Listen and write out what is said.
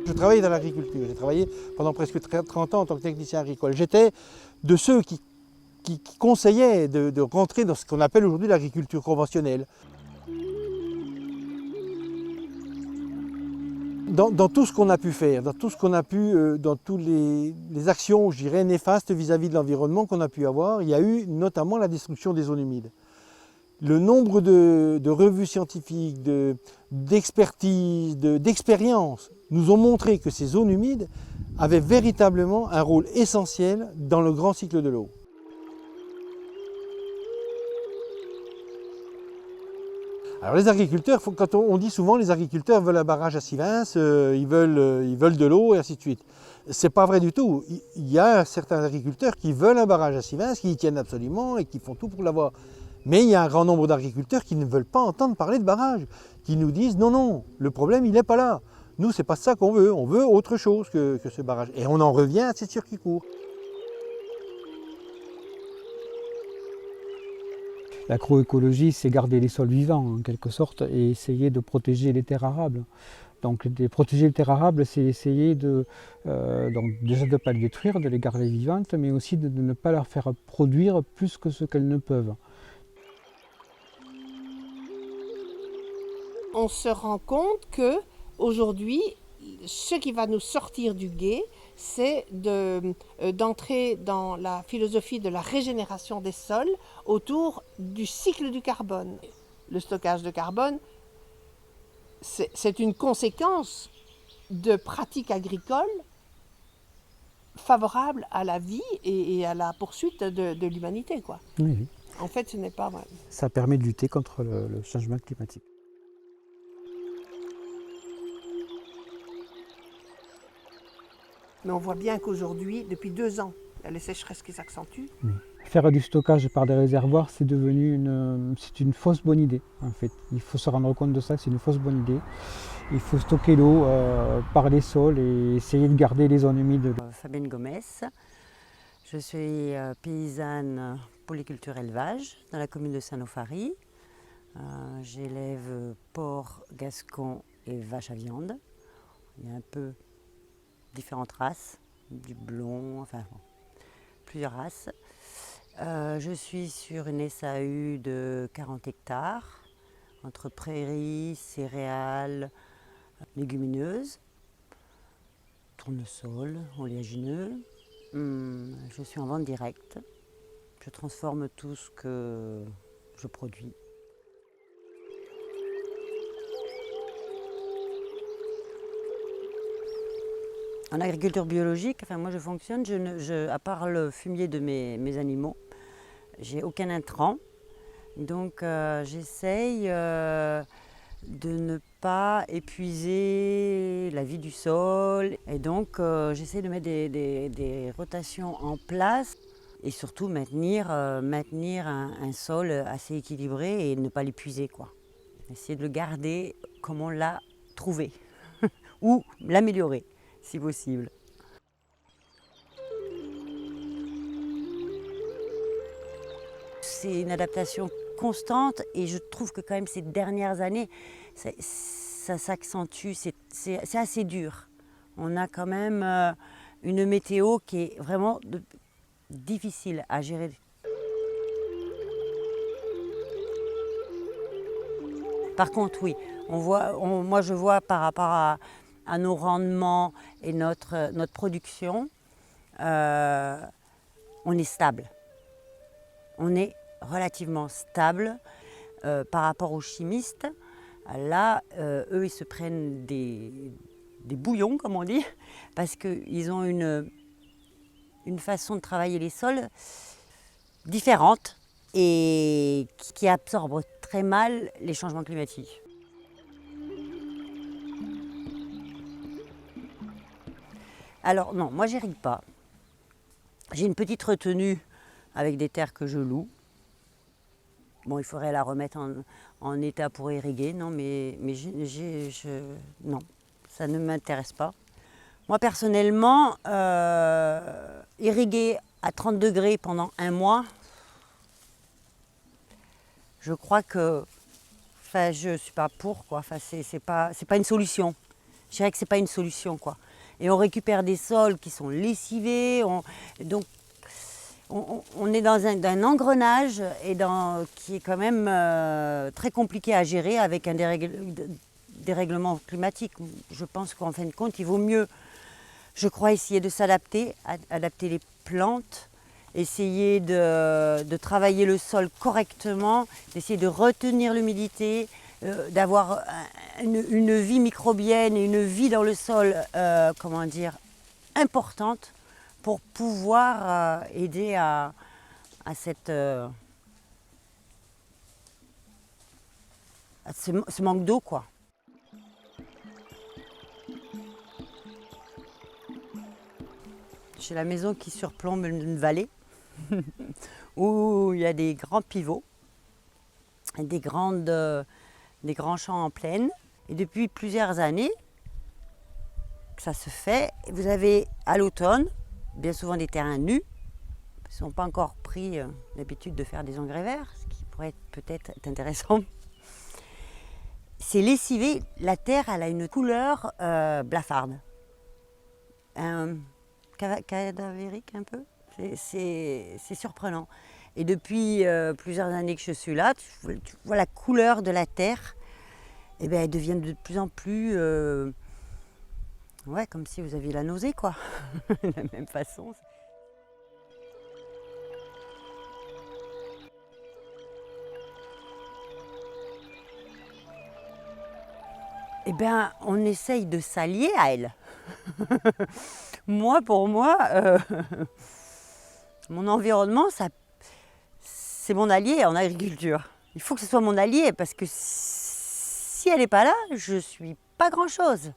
Je travaillais dans l'agriculture, j'ai travaillé pendant presque 30 ans en tant que technicien agricole. J'étais de ceux qui conseillaient de rentrer dans ce qu'on appelle aujourd'hui l'agriculture conventionnelle. Dans tout ce qu'on a pu faire, dans tout ce qu'on a pu, dans toutes les actions, je dirais, néfastes vis-à-vis de l'environnement qu'on a pu avoir, il y a eu notamment la destruction des zones humides. Le nombre de revues scientifiques, d'expertises, d'expériences nous ont montré que ces zones humides avaient véritablement un rôle essentiel dans le grand cycle de l'eau. Alors les agriculteurs, quand on dit souvent les agriculteurs veulent un barrage à Sivins, ils veulent de l'eau et ainsi de suite. C'est pas vrai du tout. Il y a certains agriculteurs qui veulent un barrage à Sivins, qui y tiennent absolument et qui font tout pour l'avoir. Mais il y a un grand nombre d'agriculteurs qui ne veulent pas entendre parler de barrage, qui nous disent non, non, le problème il n'est pas là. Nous, c'est pas ça qu'on veut, on veut autre chose que ce barrage. Et on en revient à ces circuits courts. L'agroécologie, c'est garder les sols vivants en quelque sorte et essayer de protéger les terres arables. Donc protéger les terres arables, c'est essayer donc déjà de ne pas les détruire, de les garder vivantes, mais aussi de ne pas leur faire produire plus que ce qu'elles ne peuvent. On se rend compte que aujourd'hui, ce qui va nous sortir du gué, c'est d'entrer dans la philosophie de la régénération des sols autour du cycle du carbone. Le stockage de carbone, c'est une conséquence de pratiques agricoles favorables à la vie et à la poursuite de l'humanité, quoi. Oui. En fait, ce n'est pas vrai. Ça permet de lutter contre le changement climatique. Mais on voit bien qu'aujourd'hui, depuis 2 ans, il y a les sécheresses qui s'accentuent. Oui. Faire du stockage par des réservoirs, c'est devenu une fausse bonne idée, en fait. Il faut se rendre compte de ça, c'est une fausse bonne idée. Il faut stocker l'eau par les sols et essayer de garder les zones humides. Fabienne Gomez, je suis paysanne polyculture élevage dans la commune de Saint-Nofary. J'élève porc, gascon et vache à viande. Il y a un peu différentes races, du blond, enfin bon, plusieurs races. Je suis sur une SAU de 40 hectares, entre prairies, céréales, légumineuses, tournesol, oléagineux. Je suis en vente directe. Je transforme tout ce que je produis. En agriculture biologique, enfin moi je fonctionne, à part le fumier de mes animaux, j'ai aucun intrant. Donc j'essaye de ne pas épuiser la vie du sol. Et donc j'essaie de mettre des rotations en place et surtout maintenir un sol assez équilibré et ne pas l'épuiser, quoi. Essayer de le garder comme on l'a trouvé ou l'améliorer si possible. C'est une adaptation constante et je trouve que quand même ces dernières années, ça s'accentue, c'est assez dur. On a quand même une météo qui est vraiment difficile à gérer. Par contre, oui, moi je vois par rapport à nos rendements et notre production, on est stable. On est relativement stable par rapport aux chimistes. Là, eux, ils se prennent des bouillons, comme on dit, parce qu'ils ont une façon de travailler les sols différente et qui absorbe très mal les changements climatiques. Alors non, moi j'irrigue pas. J'ai une petite retenue avec des terres que je loue. Bon, il faudrait la remettre en état pour irriguer, non, mais non, ça ne m'intéresse pas. Moi personnellement, irriguer à 30 degrés pendant 1 mois, je crois que, je ne suis pas pour, quoi. C'est pas une solution. je dirais que ce n'est pas une solution, quoi. Et on récupère des sols qui sont lessivés, donc on est dans un engrenage qui est quand même très compliqué à gérer avec un dérèglement climatique. Je pense qu'en fin de compte, il vaut mieux, je crois, essayer de s'adapter, adapter les plantes, essayer de travailler le sol correctement, d'essayer de retenir l'humidité, d'avoir une vie microbienne et une vie dans le sol, comment dire, importante pour pouvoir aider à ce manque d'eau, quoi. J'ai la maison qui surplombe une vallée où il y a des grands pivots, des grands champs en plaine. Et depuis plusieurs années que ça se fait, vous avez à l'automne bien souvent des terrains nus. Ils n'ont pas encore pris l'habitude de faire des engrais verts, ce qui pourrait peut-être être intéressant. C'est lessivé, la terre elle a une couleur blafarde. Cadavérique un peu, c'est surprenant. Et depuis plusieurs années que je suis là, tu vois la couleur de la terre, et bien, elle devient de plus en plus, ouais, comme si vous aviez la nausée, quoi, de la même façon. Eh bien, on essaye de s'allier à elle. Pour moi, mon environnement, c'est mon allié en agriculture. Il faut que ce soit mon allié parce que si elle n'est pas là, je ne suis pas grand-chose.